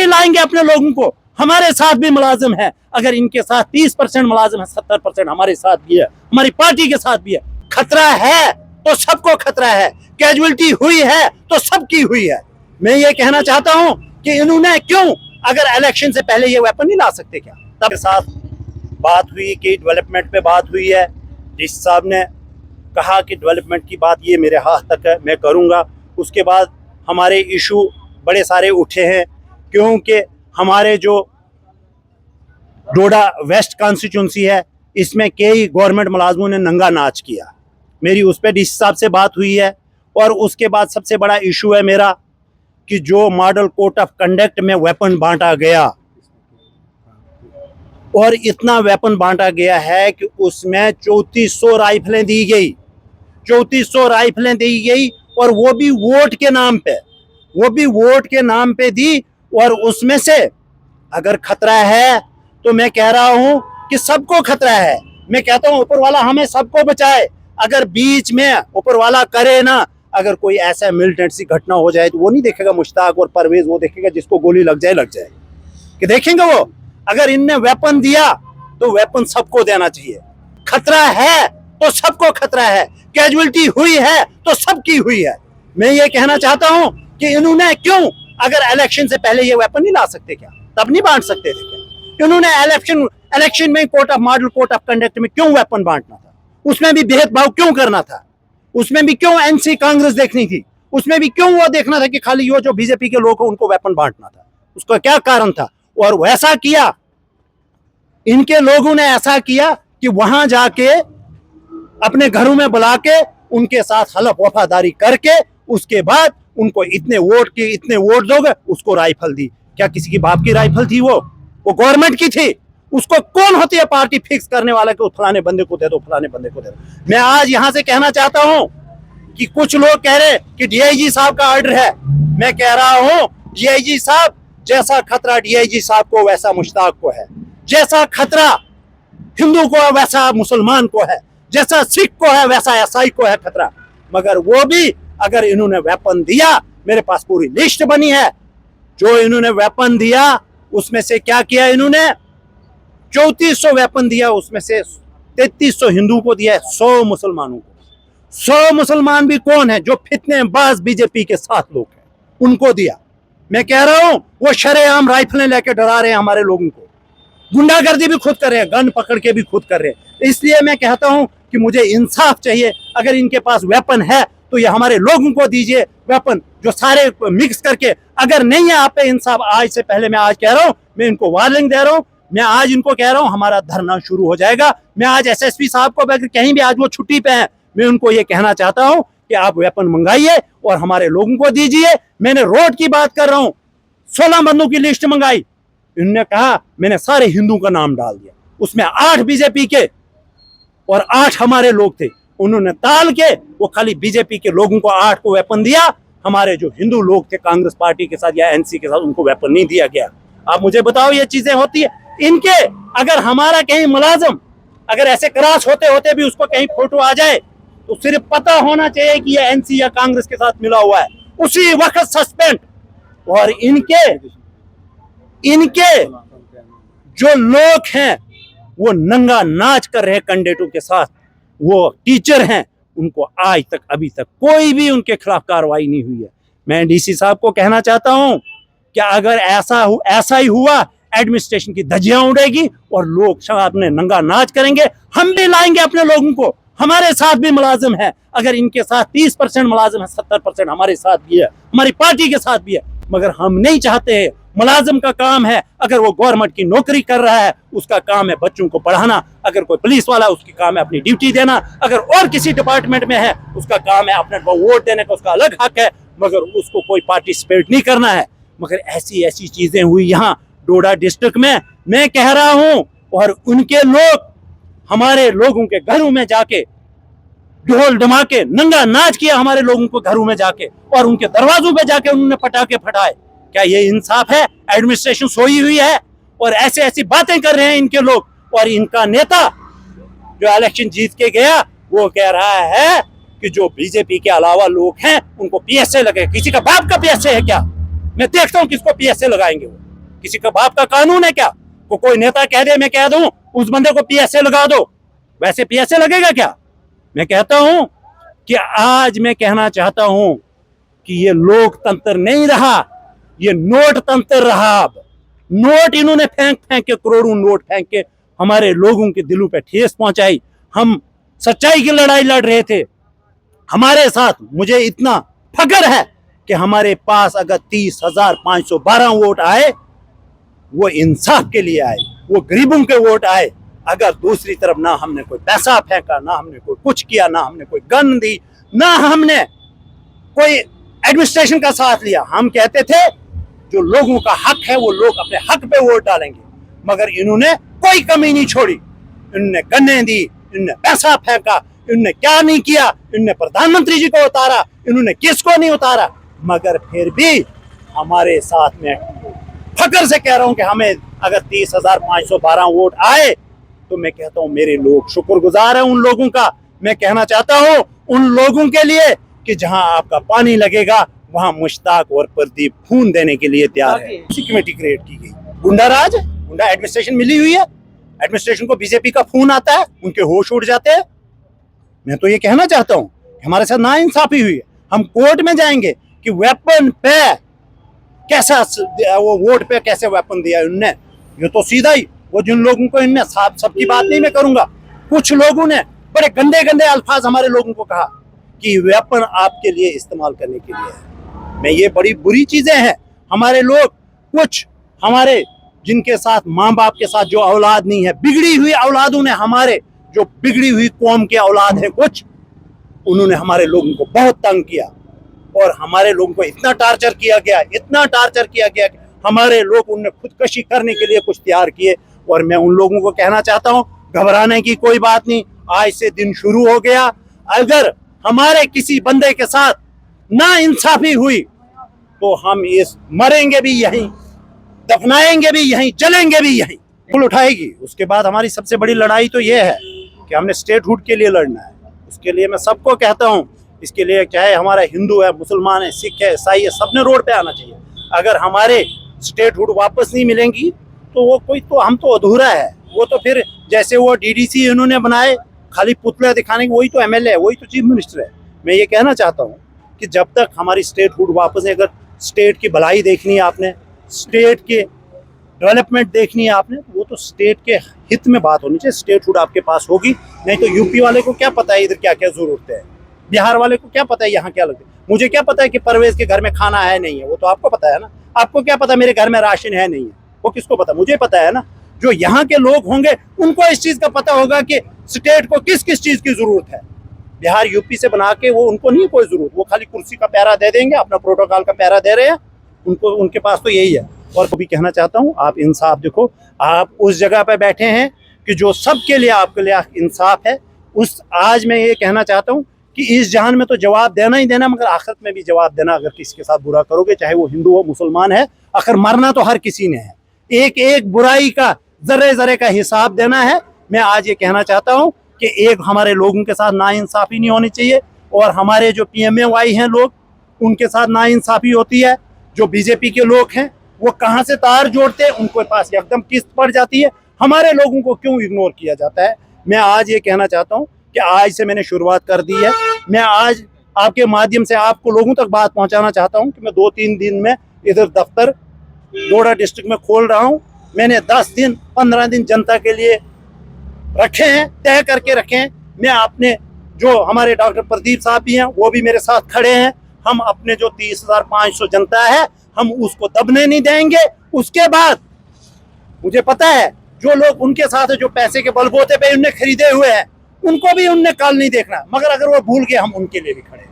लाएंगे अपने लोगों को, हमारे साथ भी मुलाजिम है। अगर इनके साथ 30% मुलाजिम है, 70% हमारे साथ भी है, हमारी पार्टी के साथ भी है। खतरा है तो सबको खतरा है, कैजुअलिटी हुई है तो सबकी हुई है। मैं ये कहना चाहता हूं कि इन्होंने क्यों, अगर इलेक्शन से पहले ये वेपन नहीं ला सकते क्या? तब साथ बात हुई कि डेवलपमेंट पे बात हुई है। जिस साहब ने कहा कि डेवलपमेंट की बात ये मेरे हाथ तक है, मैं करूँगा। उसके बाद हमारे इशू बड़े सारे उठे हैं, क्योंकि हमारे जो डोडा वेस्ट कॉन्स्टिट्यूंसी है, इसमें कई गवर्नमेंट मुलाजमों ने नंगा नाच किया। मेरी उस पर डीसी साहब से बात हुई है। और उसके बाद सबसे बड़ा इशू है मेरा कि जो मॉडल कोड ऑफ कंडक्ट में वेपन बांटा गया, और इतना वेपन बांटा गया है कि उसमें 3400 राइफलें दी गई, 3400 राइफलें दी गई, और वो भी वोट के नाम पे, वो भी वोट के नाम पे दी। और उसमें से अगर खतरा है तो मैं कह रहा हूं कि सबको खतरा है। मैं कहता हूं ऊपर वाला हमें सबको बचाए। अगर बीच में ऊपर वाला करे ना, अगर कोई ऐसा मिलिटेंट सी घटना हो जाए तो वो नहीं देखेगा मुश्ताक और परवेज, वो देखेगा जिसको गोली लग जाए लग जाए, कि देखेंगे वो। अगर इनने वेपन दिया तो वेपन सबको देना चाहिए। खतरा है तो सबको खतरा है, कैजुअलिटी हुई है तो सबकी हुई है। मैं ये कहना चाहता हूं कि इन्होंने क्यों, अगर इलेक्शन से पहले ये वेपन नहीं ला सकते क्या? तब नहीं बांट सकते थे क्या? इन्होंने इलेक्शन में code of model code of conduct में क्यों वेपन बांटना था? उसमें भी भेदभाव क्यों करना था? उसमें भी क्यों एनसी कांग्रेस देखनी थी? उसमें भी क्यों वो देखना था कि खाली वो जो बीजेपी के लोग हैं उनको वेपन बांटना था? उसका क्या कारण था? और वैसा किया, इनके लोगों ने ऐसा किया कि वहां जाके अपने घरों में बुला के उनके साथ हलफ वफादारी करके उसके बाद उनको इतने वोट दोगे, उसको राइफल दी। क्या किसी की बाप की राइफल थी? वो गवर्नमेंट की थी। उसको कौन होती है पार्टी फिक्स करने वाला कि फलाने बंदे को दे दो, फलाने बंदे को दे दो? मैं आज यहां से कहना चाहता हूं कि कुछ लोग कह रहे कि डीआईजी साहब का ऑर्डर है। मैं कह रहा हूं डीआईजी साहब, जैसा खतरा डीआईजी साहब को वैसा मुश्ताक को है, जैसा खतरा हिंदू को है वैसा मुसलमान को है, जैसा सिख को है वैसा ईसाई को है खतरा। मगर वो भी अगर इन्होंने वेपन दिया, मेरे पास पूरी लिस्ट बनी है जो इन्होंने वेपन दिया, उसमें से क्या किया इन्होंने? 3400 वेपन दिया, उसमें से 3300 हिंदू को दिया है, 100 मुसलमानों को। 100 मुसलमान भी कौन है? जो फितनेबाज बीजेपी के साथ लोग हैं, उनको दिया। मैं कह रहा हूं वो शरेआम राइफलें लेके डरा रहे हैं हमारे लोगों को, गुंडागर्दी भी खुद कर रहे हैं, गन पकड़ के भी खुद कर रहे हैं। इसलिए मैं कहता हूं कि मुझे इंसाफ चाहिए। अगर इनके पास वेपन है तो ये हमारे लोगों को दीजिए वेपन, जो सारे मिक्स करके। अगर नहीं है आप पे इंसाफ, आज से पहले मैं आज कह रहा हूं, मैं इनको वार्निंग दे रहा हूं, मैं आज इनको कह रहा हूं हमारा धरना शुरू हो जाएगा। मैं आज एसएसपी साहब को, अगर कहीं भी आज वो छुट्टी पे हैं, मैं उनको ये कहना चाहता हूं कि आप वेपन मंगाइए और हमारे लोगों को दीजिए। मैंने रोड की बात कर रहा हूं, 16 बंदों की लिस्ट मंगाई। इन्होंने कहा मैंने सारे हिंदू का नाम डाल दिया, उसमें 8 बीजेपी के और 8 हमारे लोग थे। उन्होंने ताल के वो खाली बीजेपी के लोगों को 8 को वेपन दिया, हमारे जो हिंदू लोग थे कांग्रेस पार्टी के साथ या एनसी के साथ, उनको वेपन नहीं दिया गया। आप मुझे बताओ ये चीजें होती है इनके? अगर हमारा कहीं मुलाजिम अगर ऐसे क्रॉस होते होते भी उसको कहीं फोटो आ जाए तो सिर्फ पता होना चाहिए कि ये एनसी या कांग्रेस के साथ मिला हुआ है, उसी वक्त सस्पेंड। और इनके जो लोग हैं वो नंगा नाच कर रहे कैंडिडेटों के साथ, वो टीचर हैं, उनको आज तक अभी तक कोई भी उनके खिलाफ कार्रवाई नहीं हुई है। मैं डीसी साहब को कहना चाहता हूं कि अगर ऐसा ही हुआ, एडमिनिस्ट्रेशन की धज्जियां उड़ेगी और लोग अपने नंगा नाच करेंगे। हम भी लाएंगे अपने लोगों को, हमारे साथ भी मुलाजिम है। अगर इनके साथ 30% मुलाजिम है, 70% हमारे साथ भी है, हमारी पार्टी के साथ भी है। मगर हम नहीं चाहते हैं, मुलाजिम का काम है, अगर वो गवर्नमेंट की नौकरी कर रहा है उसका काम है बच्चों को पढ़ाना, अगर कोई पुलिस वाला उसकी काम है अपनी ड्यूटी देना, अगर और किसी डिपार्टमेंट में है उसका काम है अपने को वोट देने का, उसका अलग हक है, मगर उसको कोई पार्टिसिपेट नहीं करना है। मगर ऐसी चीजें हुई यहाँ डोडा डिस्ट्रिक्ट में, मैं कह रहा हूं। और उनके लोग हमारे लोगों के घरों में जाके ढोल धमाके नंगा नाच किया, हमारे लोगों को घरों में जाके और उनके दरवाजों पे जाके उन्होंने पटाखे फटाए। क्या ये इंसाफ है? एडमिनिस्ट्रेशन सोई हुई है और ऐसी बातें कर रहे हैं इनके लोग। और इनका नेता जो इलेक्शन जीत के गया वो कह रहा है कि जो बीजेपी के अलावा लोग हैं उनको पीएसए लगे। किसी का बाप का पीएसए है क्या? मैं देखता हूं किसको पीएसए लगाएंगे वो। किसी का बाप का कानून है क्या? कोई नेता कह दे, मैं कह दूं उस बंदे को पीएसए लगा दो, वैसे पीएसए लगेगा क्या? मैं कहता हूं कि आज मैं कहना चाहता हूं कि ये लोकतंत्र नहीं रहा, ये नोट तंत्र रहा। अब नोट इन्होंने फेंक फेंक के, करोड़ों नोट फेंक के हमारे लोगों के दिलों पे ठेस पहुंचाई। हम सच्चाई की लड़ाई लड़ रहे थे हमारे साथ। मुझे इतना फख्र है कि हमारे पास अगर 30,512 वोट आए, वो इंसाफ के लिए आए, वो गरीबों के वोट आए। अगर दूसरी तरफ ना हमने कोई पैसा फेंका, ना हमने कोई कुछ किया, ना हमने कोई गन दी, ना हमने कोई एडमिनिस्ट्रेशन का साथ लिया, हम कहते थे जो लोगों का हक है वो लोग अपने हक पे वोट डालेंगे, मगर इन्होंने कोई कमी नहीं छोड़ी। इन्होंने गन्ने दी, इन्होंने पैसा फेंका, इन्होंने क्या नहीं किया, इन्होंने प्रधानमंत्री जी को उतारा, इन्होंने किसको नहीं उतारा, मगर फिर भी हमारे साथ में फख्र से कह रहा हूं कि हमें अगर 30,512 वोट आए तो मैं कहता हूं मेरे लोग शुक्रगुजार हैं उन लोगों का। मैं कहना चाहता हूं उन लोगों के लिए कि जहां आपका पानी लगेगा वहां मुश्ताक और प्रदीप खून देने के लिए तैयार है। इसी कमेटी क्रिएट की गई। गुंडा राज, गुंडा एडमिनिस्ट्रेशन मिली हुई है, एडमिनिस्ट्रेशन को बीजेपी का खून आता है, उनके होश उड़ जाते हैं। मैं तो ये कहना चाहता हूं हमारे साथ नाइंसाफी हुई है। हम कोर्ट में जाएंगे कि वेपन पे कैसा, वो वोट पे कैसे वेपन दिया उनने। ये तो सीधा ही वो जिन लोगों को इनने, सबकी बात नहीं मैं करूंगा, कुछ लोगों ने बड़े गंदे गंदे अल्फाज हमारे लोगों को कहा कि वेपन आपके लिए इस्तेमाल करने के लिए है। मैं, ये बड़ी बुरी चीजें हैं। हमारे लोग, कुछ हमारे जिनके साथ माँ बाप के साथ जो औलाद नहीं है, बिगड़ी हुई औलादों ने, हमारे जो बिगड़ी हुई कौम के औलाद है कुछ, उन्होंने हमारे लोगों को बहुत तंग किया और हमारे लोगों को इतना टार्चर किया गया, इतना टार्चर किया गया कि हमारे लोग उनने खुदकशी करने के लिए कुछ तैयार किए। और मैं उन लोगों को कहना चाहता हूं घबराने की कोई बात नहीं, आज से दिन शुरू हो गया। अगर हमारे किसी बंदे के साथ ना इंसाफी हुई तो हम इस मरेंगे भी यहीं, दफनाएंगे भी यहीं, चलेंगे भी यहीं, फुल उठाएगी। उसके बाद हमारी सबसे बड़ी लड़ाई तो ये है कि हमने स्टेटहुड के लिए लड़ना है। उसके लिए मैं सबको कहता हूँ, इसके लिए चाहे हमारा हिंदू है, मुसलमान है, सिख है, ईसाई है, सबने रोड पे आना चाहिए। अगर हमारे स्टेटहुड वापस नहीं मिलेंगी तो वो कोई, तो हम तो अधूरा है। वो तो फिर जैसे वो डीडीसी इन्होंने बनाए खाली पुतला दिखाने के, वही तो एमएलए है, वही तो चीफ मिनिस्टर है। मैं ये कहना चाहता हूँ कि जब तक हमारी स्टेटहुड वापस है, अगर स्टेट की भलाई देखनी है आपने, स्टेट के डेवलपमेंट देखनी है आपने, वो तो स्टेट के हित में बात होनी चाहिए। स्टेटहुड आपके पास होगी, नहीं तो यूपी वाले को क्या पता है इधर क्या क्या जरूरत है, बिहार वाले को क्या पता है यहाँ क्या लगता है, मुझे क्या पता है कि परवेज के घर में खाना है नहीं है, वो तो आपको पता है ना। आपको क्या पता मेरे घर में राशन है नहीं है, वो किसको पता, मुझे पता है ना। जो यहाँ के लोग होंगे उनको इस चीज का पता होगा कि स्टेट को किस किस चीज की जरूरत है। बिहार यूपी से बना के वो, उनको नहीं कोई जरूरत, वो खाली कुर्सी का प्यारा दे देंगे, अपना प्रोटोकॉल का प्यारा दे रहे हैं उनको, उनके पास तो यही है। और भी कहना चाहता हूँ, आप इंसाफ देखो, आप उस जगह पे बैठे हैं कि जो सबके लिए आपके लिए इंसाफ है। उस, आज मैं ये कहना चाहता हूँ कि इस जहान में तो जवाब देना ही देना, मगर आखिरत में भी जवाब देना। अगर किसी के साथ बुरा करोगे, चाहे वो हिंदू हो, मुसलमान है, आखिर मरना तो हर किसी ने है। एक एक बुराई का जर्रे जर्रे का हिसाब देना है। मैं आज ये कहना चाहता हूँ कि एक हमारे लोगों के साथ नाइंसाफी नहीं होनी चाहिए, और हमारे जो पीएमएवाई हैं लोग, उनके साथ नाइंसाफी होती है। जो बीजेपी के लोग हैं वो कहाँ से तार जोड़ते हैं, उनके पास एकदम किस्त पड़ जाती है। हमारे लोगों को क्यों इग्नोर किया जाता है। मैं आज ये कहना चाहता हूँ कि आज से मैंने शुरुआत कर दी है। मैं आज आपके माध्यम से आपको लोगों तक बात पहुंचाना चाहता हूं कि मैं 2-3 दिन में इधर दफ्तर डोडा डिस्ट्रिक्ट में खोल रहा हूं। मैंने 10 दिन 15 दिन जनता के लिए रखे हैं, तय करके रखे हैं। मैं अपने जो हमारे डॉक्टर प्रदीप साहब भी हैं, वो भी मेरे साथ खड़े हैं। हम अपने जो 30,500 जनता है, हम उसको दबने नहीं देंगे। उसके बाद मुझे पता है जो लोग उनके साथ है, जो पैसे के बलबूते पे उन्हें खरीदे हुए हैं, उनको भी उनने काल नहीं देखना, मगर अगर वो भूल गए हम उनके लिए भी खड़े हैं।